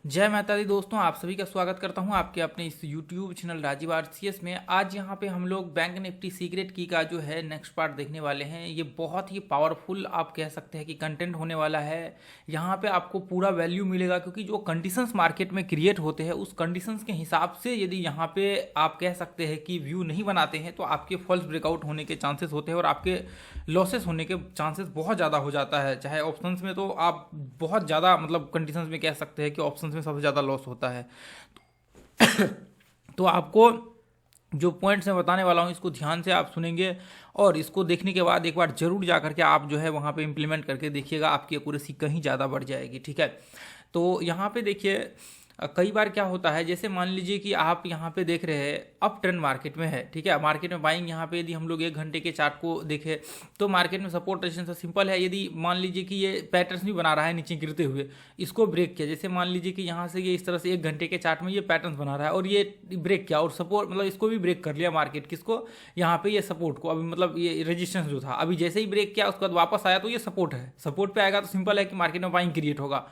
जय माता दी दोस्तों, आप सभी का स्वागत करता हूं आपके अपने इस YouTube चैनल राजीव आरसीएस में। आज यहां पे हम लोग बैंक निफ्टी सीक्रेट की का जो है नेक्स्ट पार्ट देखने वाले हैं। ये बहुत ही पावरफुल आप कह सकते हैं कि कंटेंट होने वाला है। यहां पे आपको पूरा वैल्यू मिलेगा क्योंकि जो कंडीशंस मार्केट में क्रिएट होते हैं उस कंडीशंस के हिसाब से यदि यहाँ पे आप कह सकते हैं कि व्यू नहीं बनाते हैं तो आपके फॉल्स ब्रेकआउट होने के चांसेस होते हैं और आपके लॉसेस होने के चांसेस बहुत ज़्यादा हो जाता है। चाहे ऑप्शंस में तो आप बहुत ज़्यादा मतलब कंडीशंस में कह सकते हैं कि ऑप्शंस में सबसे ज़्यादा लॉस होता है। तो आपको जो पॉइंट्स मैं बताने वाला हूँ इसको ध्यान से आप सुनेंगे और इसको देखने के बाद एक बार जरूर जा करके आप जो है वहाँ पे इम्प्लीमेंट करके देखिएगा, आपकी एक्यूरेसी कहीं ज़्यादा बढ़ जाएगी। ठीक है, तो यहाँ पे देखिए कई बार क्या होता है, जैसे मान लीजिए कि आप यहाँ पे देख रहे हैं अप ट्रेंड मार्केट में है। ठीक है, मार्केट में बाइंग यहाँ पे यदि हम लोग 1 घंटे के चार्ट को देखें तो मार्केट में सपोर्ट रेजिस्टेंस सिंपल है। यदि मान लीजिए कि ये पैटर्न्स भी बना रहा है नीचे गिरते हुए, इसको ब्रेक किया, जैसे मान लीजिए कि यहाँ से ये इस तरह से 1 घंटे के चार्ट में ये पैटर्न्स बना रहा है और ये ब्रेक किया और सपोर्ट मतलब इसको भी ब्रेक कर लिया मार्केट, किसको, यहाँ पे ये सपोर्ट को, अभी मतलब ये रेजिस्टेंस जो था अभी जैसे ही ब्रेक किया उसके बाद वापस आया तो ये सपोर्ट है, सपोर्ट पे आएगा तो सिंपल है कि मार्केट में बाइंग क्रिएट होगा।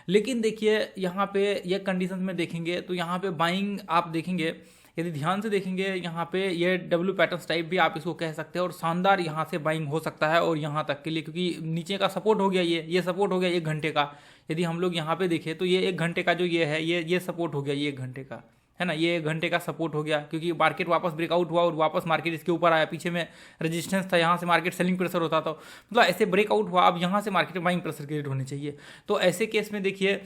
लेकिन देखिए यहाँ पे ये कंडीशन में देखेंगे तो यहाँ पे बाइंग आप देखेंगे, यदि ध्यान से देखेंगे यहाँ पे ये डब्ल्यू पैटर्न्स टाइप भी आप इसको कह सकते हैं और शानदार यहाँ से बाइंग हो सकता है और यहाँ तक के लिए, क्योंकि नीचे का सपोर्ट हो गया, ये सपोर्ट हो गया 1 घंटे का। यदि हम लोग यहाँ पे देखें तो ये 1 घंटे का जो ये है ये सपोर्ट हो गया, ये 1 घंटे का है ना, ये 1 घंटे का सपोर्ट हो गया क्योंकि मार्केट वापस ब्रेकआउट हुआ और वापस मार्केट इसके ऊपर आया। पीछे में रेजिस्टेंस था, यहाँ से मार्केट सेलिंग प्रेशर होता था, मतलब ऐसे ब्रेकआउट हुआ, अब यहाँ से मार्केट में बाइंग प्रेशर क्रिएट होनी चाहिए। तो ऐसे केस में देखिए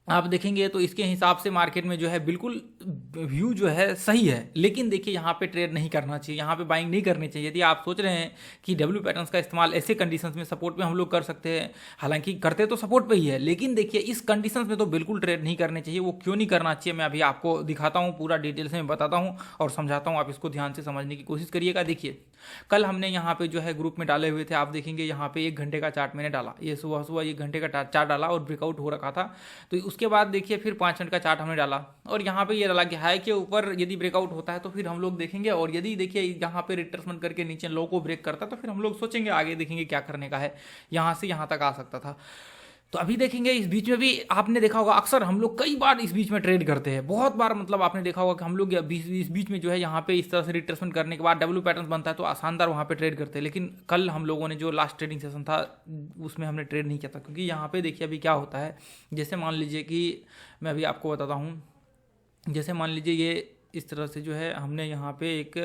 आप देखेंगे तो इसके हिसाब से मार्केट में जो है बिल्कुल व्यू जो है सही है। लेकिन देखिए यहाँ पे ट्रेड नहीं करना चाहिए, यहाँ पे बाइंग नहीं करनी चाहिए। यदि आप सोच रहे हैं कि डब्ल्यू पैटर्न्स का इस्तेमाल ऐसे कंडीशंस में सपोर्ट पे हम लोग कर सकते हैं, हालांकि करते तो सपोर्ट पे ही है, लेकिन देखिए इस कंडीशंस में तो बिल्कुल ट्रेड नहीं करने चाहिए। वो क्यों नहीं करना चाहिए मैं अभी आपको दिखाता हूँ, पूरा डिटेल से मैं बताता हूँ और समझाता हूँ, आप इसको ध्यान से समझने की कोशिश करिएगा। देखिए कल हमने यहाँ पे जो है ग्रुप में डाले हुए थे, आप देखेंगे यहाँ पे 1 घंटे का चार्ट मैंने डाला, ये सुबह 1 घंटे का चार्ट डाला और ब्रेकआउट हो रखा था। तो उसके बाद देखिए फिर 5 मिनट का चार्ट हमने डाला और यहाँ पे ये डाला कि हाई के ऊपर यदि ब्रेकआउट होता है तो फिर हम लोग देखेंगे, और यदि देखिए यहाँ पे रिट्रेसमेंट करके नीचे लो को ब्रेक करता है तो फिर हम लोग सोचेंगे आगे देखेंगे क्या करने का है, यहाँ से यहाँ तक आ सकता था। तो अभी देखेंगे इस बीच में भी आपने देखा होगा अक्सर हम लोग कई बार इस बीच में ट्रेड करते हैं, बहुत बार, मतलब आपने देखा होगा कि हम लोग इस बीच में जो है यहाँ पे इस तरह से रिट्रेसमेंट करने के बाद डब्ल्यू पैटर्न बनता है तो शानदार वहाँ पे ट्रेड करते हैं। लेकिन कल हम लोगों ने जो लास्ट ट्रेडिंग सेशन था उसमें हमने ट्रेड नहीं किया था, क्योंकि यहाँ पे देखिए अभी क्या होता है, जैसे मान लीजिए कि मैं अभी आपको बताता हूँ, जैसे मान लीजिए ये इस तरह से जो है हमने यहाँ पे एक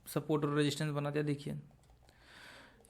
सपोर्ट और रेजिस्टेंस बना दिया। देखिए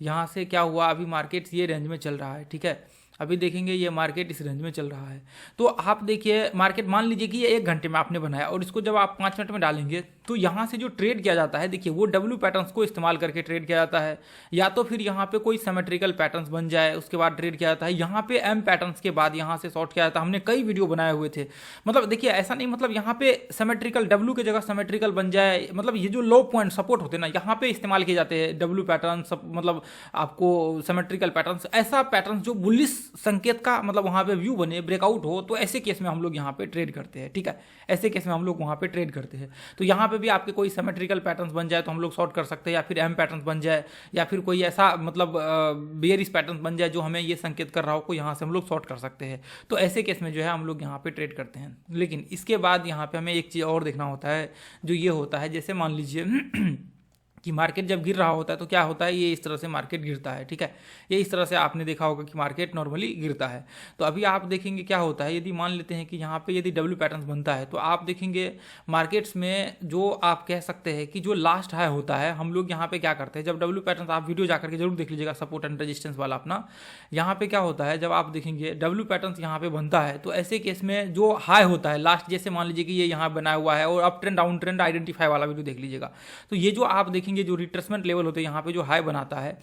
यहाँ से क्या हुआ, अभी मार्केट ये रेंज में चल रहा है। ठीक है, अभी देखेंगे ये मार्केट इस रेंज में चल रहा है। तो आप देखिए मार्केट मान लीजिए कि ये 1 घंटे में आपने बनाया और इसको जब आप 5 मिनट में डालेंगे तो यहाँ से जो ट्रेड किया जाता है देखिए वो डब्ल्यू पैटर्न्स को इस्तेमाल करके ट्रेड किया जाता है, या तो फिर यहाँ पे कोई सिमेट्रिकल पैटर्न्स बन जाए उसके बाद ट्रेड किया जाता है। यहाँ पे एम पैटर्न्स के बाद यहाँ से शॉर्ट किया जाता है, हमने कई वीडियो बनाए हुए थे। मतलब देखिए ऐसा नहीं, मतलब यहाँ पे सिमेट्रिकल डब्ल्यू की जगह सिमेट्रिकल बन जाए, मतलब ये जो लो पॉइंट सपोर्ट होते हैं ना यहाँ पे इस्तेमाल किए जाते हैं डब्ल्यू पैटर्न, मतलब आपको सिमेट्रिकल पैटर्न्स, ऐसा पैटर्न जो बुलिश संकेत का मतलब वहाँ पे व्यू बने, ब्रेकआउट हो, तो ऐसे केस में हम लोग यहाँ पे ट्रेड करते हैं। ठीक है, ऐसे केस में हम लोग वहाँ पे ट्रेड करते हैं। तो यहाँ पे भी आपके कोई सिमेट्रिकल पैटर्न्स बन जाए तो हम लोग शॉर्ट कर सकते हैं, या फिर एम पैटर्न्स बन जाए, या फिर कोई ऐसा मतलब बेयरिश पैटर्न बन जाए जो हमें ये संकेत कर रहा हो, को यहाँ से हम लोग शॉर्ट कर सकते हैं। तो ऐसे केस में जो है हम लोग यहाँ पे ट्रेड करते हैं। लेकिन इसके बाद यहाँ पे हमें एक चीज़ और देखना होता है, जो ये होता है, जैसे मान लीजिए कि मार्केट जब गिर रहा होता है तो क्या होता है, ये इस तरह से मार्केट गिरता है। ठीक है, ये इस तरह से आपने देखा होगा कि मार्केट नॉर्मली गिरता है। तो अभी आप देखेंगे क्या होता है, यदि मान लेते हैं कि यहाँ पे यदि डब्ल्यू पैटर्न बनता है तो आप देखेंगे मार्केट्स में जो आप कह सकते हैं कि जो लास्ट हाई होता है, हम लोग यहाँ पे क्या करते हैं, जब डब्ल्यू पैटर्न, आप वीडियो जाकर के जरूर देख लीजिएगा सपोर्ट एंड रेजिस्टेंस वाला अपना, यहाँ पे क्या होता है, जब आप देखेंगे डब्ल्यू पैटर्न यहाँ पे बनता है तो ऐसे केस में जो हाई होता है लास्ट, जैसे मान लीजिए कि ये यहाँ बनाया हुआ है और up trend down trend identify वाला वीडियो देख लीजिएगा, तो ये जो आप देखेंगे जो रिट्रेसमेंट लेवल होते हैं यहाँ पे जो हाई बनाता है,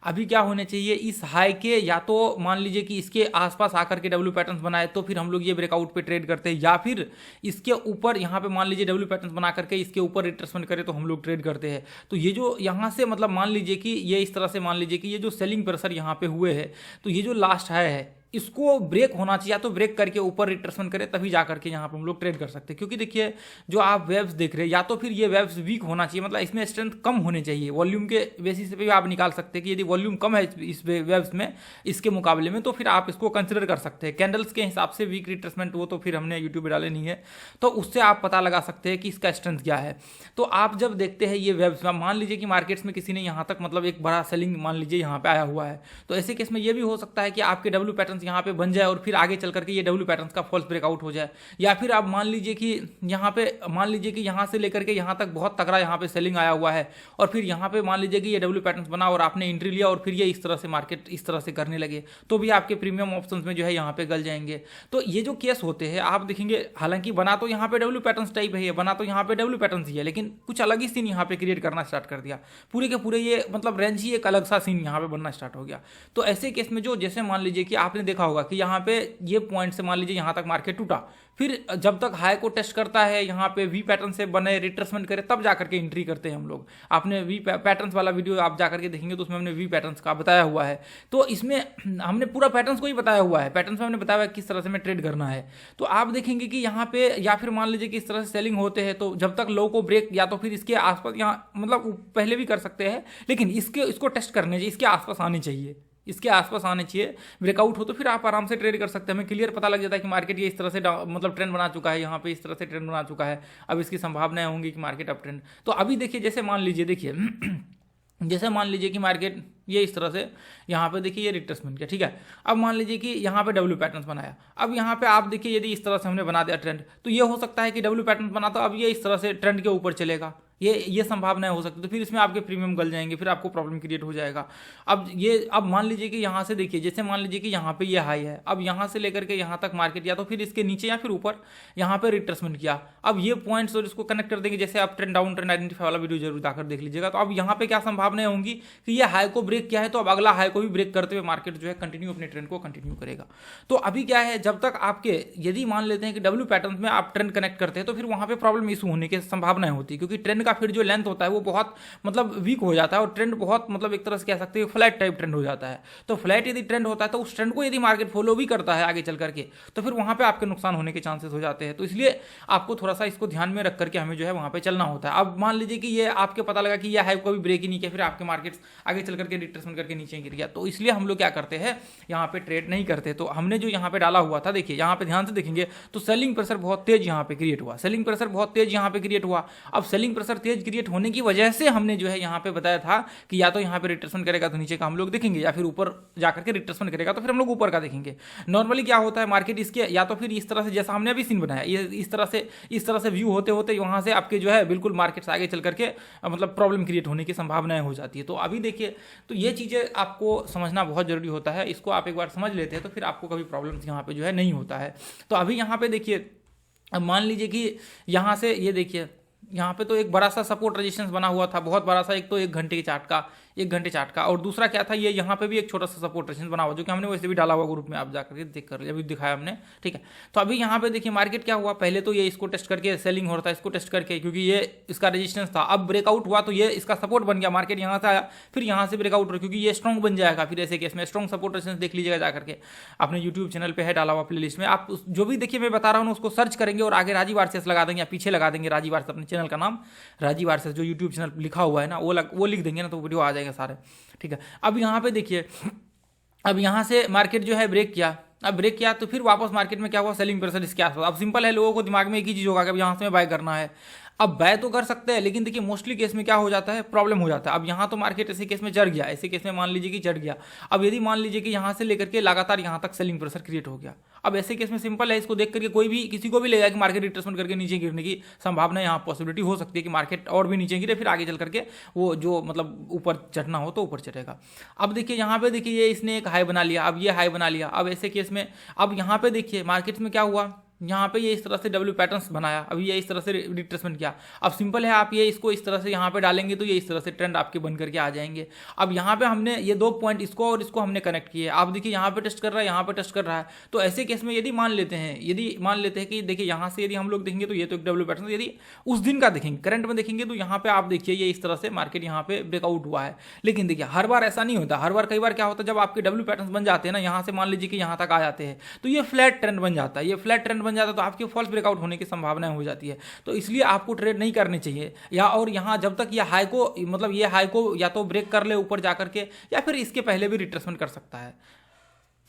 अभी क्या होने चाहिए, इस हाई के या तो मान लीजिए कि इसके आसपास आकर के डब्ल्यू पैटर्न्स बनाए तो फिर हम लोग ये ब्रेकआउट पे ट्रेड करते हैं, या फिर इसके ऊपर यहाँ पे मान लीजिए डब्ल्यू पैटर्न्स बना करके इसके ऊपर रिट्रेसमेंट करे तो हम लोग ट्रेड करते हैं। तो ये जो यहाँ से मतलब मान लीजिए कि ये इस तरह से मान लीजिए कि ये जो सेलिंग प्रेशर यहाँ पे हुए हैं, तो ये जो लास्ट हाई है इसको ब्रेक होना चाहिए, या तो ब्रेक करके ऊपर रिट्रेसमेंट करे तभी जा करके यहाँ पे हम लोग ट्रेड कर सकते हैं। क्योंकि देखिए जो आप वेव्स देख रहे हैं, या तो फिर ये वेव्स वीक होना चाहिए, मतलब इसमें स्ट्रेंथ कम होने चाहिए। वॉल्यूम के बेसिस पे भी आप निकाल सकते हैं कि यदि वॉल्यूम कम है इस वेव्स में इसके मुकाबले में, तो फिर आप इसको कंसिडर कर सकते हैं। कैंडल्स के हिसाब से वीक रिट्रेसमेंट वो तो फिर हमने यूट्यूब पे डाले नहीं है, तो उससे आप पता लगा सकते हैं कि इसका स्ट्रेंथ क्या है। तो आप जब देखते हैं ये वेव्स, मान लीजिए कि मार्केट्स में किसी ने यहाँ तक मतलब एक बड़ा सेलिंग मान लीजिए यहाँ पे आया हुआ है, तो ऐसे केस में ये भी हो सकता है कि आपके डब्ल्यू पैटर्न्स यहाँ पे बन जाए और फिर आगे चल करके ये डब्ल्यू पैटर्न्स का फॉल्स ब्रेकआउट हो जाए। या फिर आप मान लीजिए कि यहाँ पे मान लीजिए कि यहाँ से लेकर के यहाँ तक बहुत तगड़ा यहाँ पे सेलिंग आया हुआ है, और फिर यहाँ पे मान लीजिए कि ये डब्ल्यू पैटर्न्स बना और आपने एंट्री लिया और फिर ये इस तरह से मार्केट इस तरह से करने लगे, तो भी आपके प्रीमियम ऑप्शंस में जो है यहाँ पे गल जाएंगे। तो ये जो केस होते हैं आप देखेंगे, हालांकि बना तो यहाँ पे डब्ल्यू पैटर्न्स टाइप है, बना तो यहाँ पे डब्ल्यू पैटर्न्स ही है, लेकिन कुछ अलग ही सीन यहाँ पे क्रिएट करना स्टार्ट कर दिया। पूरे के पूरे ये मतलब रेंज ही एक अलग सा सीन यहाँ पे बनना स्टार्ट हो गया। तो ऐसे केस में जो जैसे मान लीजिए कि आपने देखा होगा कि यहाँ पे ये पॉइंट से मान लीजिए यहाँ तक मार्केट टूटा, फिर जब तक हाई को टेस्ट करता है यहाँ पे वी पैटर्न से बने रिट्रेसमेंट करे तब जाकर के एंट्री करते हैं हम लोग। आपने वी पैटर्न्स वाला वीडियो आप जाकर के देखेंगे तो उसमें हमने वी पैटर्न्स का बताया हुआ है। तो इसमें हमने पूरा पैटर्न्स को ही बताया हुआ है, पैटर्न्स में हमने बताया हुआ है किस तरह से हमें ट्रेड करना है। तो आप देखेंगे कि यहाँ पे या फिर मान लीजिए कि इस तरह से सेलिंग होते हैं, तो जब तक लो को ब्रेक या तो फिर इसके आसपास यहाँ मतलब पहले भी कर सकते हैं, लेकिन इसको टेस्ट करने चाहिए, इसके आसपास आने चाहिए, इसके आसपास आने चाहिए। ब्रेकआउट हो तो फिर आप आराम से ट्रेड कर सकते हैं। हमें क्लियर पता लग जाता है कि मार्केट ये इस तरह से मतलब ट्रेंड बना चुका है, यहाँ पे इस तरह से ट्रेंड बना चुका है, अब इसकी संभावनाएं होंगी कि मार्केट अप ट्रेंड। तो अभी देखिए जैसे मान लीजिए जैसे मान लीजिए कि मार्केट ये इस तरह से यहाँ पे देखिए ये रिट्रेसमेंट किया, ठीक है। अब मान लीजिए कि यहाँ पे डब्ल्यू पैटर्न्स बनाया, अब यहाँ पे आप देखिए यदि इस तरह से हमने बना दिया ट्रेंड, तो ये हो सकता है कि डब्ल्यू पैटर्न बना तो अब ये इस तरह से ट्रेंड के ऊपर चलेगा, ये संभावनाएं हो सकती है। तो फिर इसमें आपके प्रीमियम गल जाएंगे, फिर आपको प्रॉब्लम क्रिएट हो जाएगा। अब मान लीजिए कि यहाँ से देखिए, जैसे मान लीजिए कि यहाँ पे ये हाई है, अब यहाँ से लेकर के यहाँ तक मार्केट या तो फिर इसके नीचे या फिर ऊपर यहाँ पे रिट्रेसमेंट किया। अब ये पॉइंट्स और इसको कनेक्ट कर देंगे, जैसे आप ट्रेंड डाउन ट्रेंड आइडेंटिफाई वाला वीडियो जरूर जाकर देख लीजिएगा। तो अब यहाँ पे क्या संभावनाएं होंगी कि ये हाई को ब्रेक किया है, तो अब अगला हाई को भी ब्रेक करते हुए मार्केट जो है कंटिन्यू अपने ट्रेंड को कंटिन्यू करेगा। तो अभी क्या है, जब तक आपके यदि मान लेते हैं कि डब्ल्यू पैटर्न में आप ट्रेंड कनेक्ट करते हैं, तो फिर वहां पे प्रॉब्लम इशू होने की संभावनाएं होती है, क्योंकि ट्रेंड का फिर जो लेंथ होता है वो बहुत मतलब वीक हो जाता है और ट्रेंड बहुत मतलब एक तरह से कह सकते हैं फ्लैट टाइप ट्रेंड हो जाता है। तो फ्लैट यदि ट्रेंड होता है तो उस ट्रेंड को यदि मार्केट फॉलो भी करता है आगे चल करके, तो फिर वहां पे आपके नुकसान होने के चांसेस हो जाते हैं। तो इसलिए आपको थोड़ा सा इसको ध्यान में रख करके हमें जो है वहां पे चलना होता है। अब मान लीजिए कि ये आपके पता लगा कि ये हाई को भी ब्रेक ही नहीं किया, फिर आपके मार्केट्स आगे चल करके रिट्रेसमेंट करके नीचे गिर गया, तो इसलिए हम लोग क्या करते हैं, यहाँ पे ट्रेड नहीं करते। तो हमने जो यहाँ पे डाला हुआ था, देखिए यहाँ पे ध्यान से देखेंगे तो सेलिंग प्रेशर बहुत तेज यहाँ पे क्रिएट हुआ, सेलिंग प्रेशर बहुत तेज यहाँ पे क्रिएट हुआ। अब सेलिंग प्रेशर तेज क्रिएट होने की वजह से हमने जो है यहाँ पे बताया था कि या तो यहाँ पे रिट्रेसमेंट करेगा तो नीचे का हम लोग देखेंगे, या फिर ऊपर जाकर के रिट्रेसमेंट करेगा तो फिर हम लोग ऊपर का देखेंगे। नॉर्मली क्या होता है, मार्केट इसके या तो फिर इस तरह से जैसा हमने अभी सीन बनाया, ये इस तरह से व्यू होते होते वहां से आपके जो है बिल्कुल मार्केट आगे चल करके मतलब प्रॉब्लम क्रिएट होने की संभावनाएं हो जाती है। तो अभी देखिए, तो ये चीजें आपको समझना बहुत जरूरी होता है। इसको आप एक बार समझ लेते हैं तो फिर आपको कभी प्रॉब्लम यहाँ पे जो है नहीं होता है। तो अभी यहाँ पे देखिए, अब मान लीजिए कि यहाँ से ये देखिए, यहाँ पे तो एक बड़ा सा सपोर्ट रेजिस्टेंस बना हुआ था, बहुत बड़ा सा, एक तो 1 घंटे चार्ट का, और दूसरा क्या था, ये यहाँ पे भी एक छोटा सा सपोर्ट रेजिस्टेंस बना हुआ, जो कि हमने वैसे भी डाला हुआ ग्रुप में, आप जाकर के देख कर अभी दिखाया हमने, ठीक है। तो अभी यहाँ पे देखिए मार्केट क्या हुआ, पहले तो ये इसको टेस्ट करके सेलिंग हो रहा था, इसको टेस्ट करके, क्योंकि ये इसका रेजिस्टेंस था। अब ब्रेकआउट हुआ तो ये इसका सपोर्ट बन गया, मार्केट यहाँ से आया, फिर यहाँ से ब्रेकआउट हुआ, क्योंकि ये स्ट्रॉन्ग बन जाएगा। फिर ऐसे केस में स्ट्रॉन्ग सपोर्ट रेजिस्टेंस देख लीजिएगा जाकर के, अपने यूट्यूब चैनल पे है डाला हुआ प्लेलिस्ट में, आप जो भी देखिए मैं बता रहा हूँ उसको सर्च करेंगे और आगे राजीव आरसीएस लगा देंगे या पीछे लगा देंगे राजीव आरसीएस, अपने चैनल का नाम राजीव आरसीएस जो यूट्यूब चैनल लिखा हुआ है ना, वो लिख देंगे ना, तो वीडियो आ जाएगा सारे, ठीक है। अब यहाँ पे देखिए, अब यहाँ से मार्केट जो है ब्रेक किया, अब ब्रेक किया तो फिर वापस मार्केट में क्या हुआ, सेलिंग प्रेशर इसके आसपास। अब सिंपल है, लोगों को दिमाग में एक ही चीज होगा कि अब यहाँ से बाय करना है। अब बाय तो कर सकते हैं, लेकिन देखिए मोस्टली केस में क्या हो जाता है, प्रॉब्लम हो जाता है। अब यहाँ तो मार्केट ऐसे केस में चढ़ गया, ऐसे केस में मान लीजिए कि चढ़ गया। अब यदि मान लीजिए कि यहाँ से लेकर के लगातार यहाँ तक सेलिंग प्रेशर क्रिएट हो गया, अब ऐसे केस में सिंपल है, इसको देख करके कोई भी किसी को भी लगेगा कि मार्केट रिट्रेसमेंट करके नीचे गिरने की संभावना, यहाँ पॉसिबिलिटी हो सकती है कि मार्केट और भी नीचे गिरे, फिर आगे चल करके वो जो मतलब ऊपर चढ़ना हो तो ऊपर चढ़ेगा। अब देखिए यहाँ पे देखिए, ये इसने एक हाई बना लिया, अब ये हाई बना लिया। अब ऐसे केस में अब यहाँ पे देखिए मार्केट में क्या हुआ, यहाँ पे ये इस तरह से डब्ल्यू पैटर्न्स बनाया, अभी ये इस तरह से रिट्रेसमेंट किया। अब सिंपल है, आप ये इसको इस तरह से यहाँ पे डालेंगे तो ये इस तरह से ट्रेंड आपके बन करके आ जाएंगे। अब यहाँ पे हमने ये 2 पॉइंट इसको और इसको हमने कनेक्ट किए, आप देखिए यहाँ पे टेस्ट कर रहा है, यहाँ पे टेस्ट कर रहा है। तो ऐसे केस में यदि मान लेते हैं कि देखिए यहाँ से यदि हम लोग देखेंगे तो ये तो एक डब्ल्यू पैटर्न, यदि उस दिन का देखेंगे करंट में देखेंगे तो यहाँ पे आप देखिए ये इस तरह से मार्केट यहाँ पे ब्रेकआउट हुआ है। लेकिन देखिए हर बार ऐसा नहीं होता, कई बार क्या होता है, जब आपके डब्ल्यू पैटर्न बन जाते हैं ना, यहाँ से मान लीजिए कि यहाँ तक आ जाते हैं तो ये फ्लैट ट्रेंड बन जाता है। ये फ्लैट ट्रेंड बन जाता है तो आपकी फॉल्स ब्रेकआउट होने की संभावना हो जाती है। तो इसलिए आपको ट्रेड नहीं करनी चाहिए, और यहाँ जब तक ये हाई को या तो ब्रेक कर ले ऊपर जाकर के, या फिर इसके पहले भी रिट्रेसमेंट कर सकता है,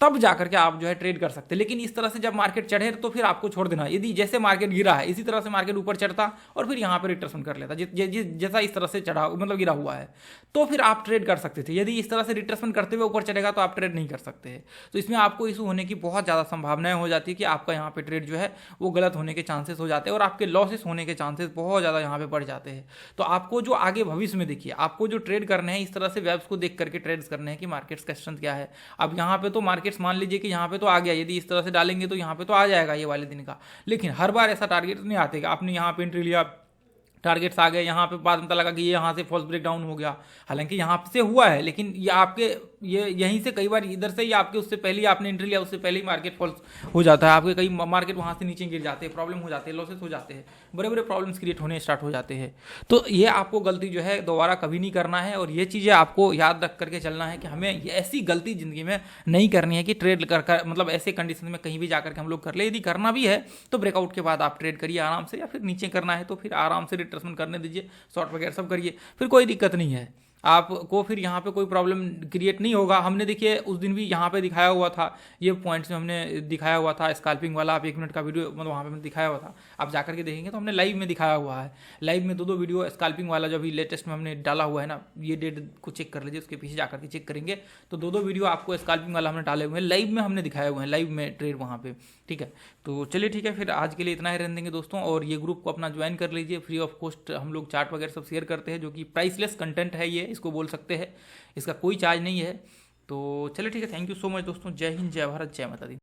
तब जाकर के आप जो है ट्रेड कर सकते हैं। लेकिन इस तरह से जब मार्केट चढ़े तो फिर आपको छोड़ देना। यदि जैसे मार्केट गिरा है इसी तरह से मार्केट ऊपर चढ़ता और फिर यहाँ पे रिट्रेसमेंट कर लेता, जैसा इस तरह से चढ़ा मतलब गिरा हुआ है, तो फिर आप ट्रेड कर सकते थे। यदि इस तरह से रिट्रेसमेंट करते हुए ऊपर चढ़ेगा तो आप ट्रेड नहीं कर सकते हैं। तो इसमें आपको इशू होने की बहुत ज़्यादा संभावनाएं हो जाती है कि आपका यहाँ पे ट्रेड जो है वो गलत होने के चांसेस हो जाते हैं और आपके लॉसेस होने के चांसेस बहुत ज़्यादा यहाँ पे बढ़ जाते हैं। तो आपको जो आगे भविष्य में देखिए, आपको जो ट्रेड करने हैं इस तरह से वेब्स को देख करके ट्रेड्स करने हैं कि मार्केट्स का स्ट्रेंथ क्या है। अब यहाँ पे तो मार्केट्स मान लीजिए कि यहाँ पे तो आ गया, यदि इस तरह से डालेंगे तो यहाँ पे तो आ जाएगा ये वाले दिन का। लेकिन हर बार ऐसा टारगेट नहीं आते कि आपने यहाँ पे एंट्री लिया, टारगेट्स आ गए, यहाँ पे बाद में पता लगा कि ये यहाँ से फॉल्स ब्रेकडाउन हो गया। हालांकि यहाँ से हुआ है, लेकिन ये आपके यहीं से कई बार इधर से ही आपके उससे पहले ही आपने एंट्री लिया, उससे पहले ही मार्केट फॉल्स हो जाता है। आपके कई मार्केट वहाँ से नीचे गिर जाते हैं, प्रॉब्लम हो जाते हैं, लॉसेस हो जाते हैं, बड़े बड़े प्रॉब्लम्स क्रिएट होने स्टार्ट हो जाते हैं। तो ये आपको गलती जो है दोबारा कभी नहीं करना है, और ये चीज़ें आपको याद रख करके चलना है कि हमें ऐसी गलती ज़िंदगी में नहीं करनी है कि ट्रेड कर मतलब ऐसे कंडीशन में कहीं भी जाकर के हम लोग कर ले। यदि करना भी है तो ब्रेकआउट के बाद आप ट्रेड करिए आराम से, या फिर नीचे करना है तो फिर आराम से रिट्रेसमेंट करने दीजिए, शॉर्ट वगैरह सब करिए, फिर कोई दिक्कत नहीं है आपको, फिर यहाँ पे कोई प्रॉब्लम क्रिएट नहीं होगा। हमने देखिए उस दिन भी यहाँ पे दिखाया हुआ था, ये पॉइंट्स में हमने दिखाया हुआ था स्कैल्पिंग वाला, आप 1 मिनट का वीडियो मतलब वहाँ पे मैंने दिखाया हुआ था, आप जाकर के देखेंगे तो हमने लाइव में दिखाया हुआ है। लाइव में 2 वीडियो स्कैल्पिंग वाला जो अभी लेटेस्ट में हमने डाला हुआ है ना, ये डेट को चेक कर लीजिए, उसके पीछे जाकर के चेक करेंगे तो 2 वीडियो आपको स्कैल्पिंग वाला हमने डाले हुए हैं, लाइव में हमने दिखाए हुए हैं, लाइव में ट्रेड वहाँ पे। ठीक है, तो चलिए ठीक है, फिर आज के लिए इतना ही रहने देंगे दोस्तों। और ये ग्रुप को अपना ज्वाइन कर लीजिए, फ्री ऑफ कॉस्ट हम लोग चार्ट वगैरह सब शेयर करते हैं, जो कि प्राइसलेस कंटेंट है, ये इसको बोल सकते हैं, इसका कोई चार्ज नहीं है। तो चलिए ठीक है, थैंक यू सो मच दोस्तों, जय हिंद, जय भारत, जय माता दी।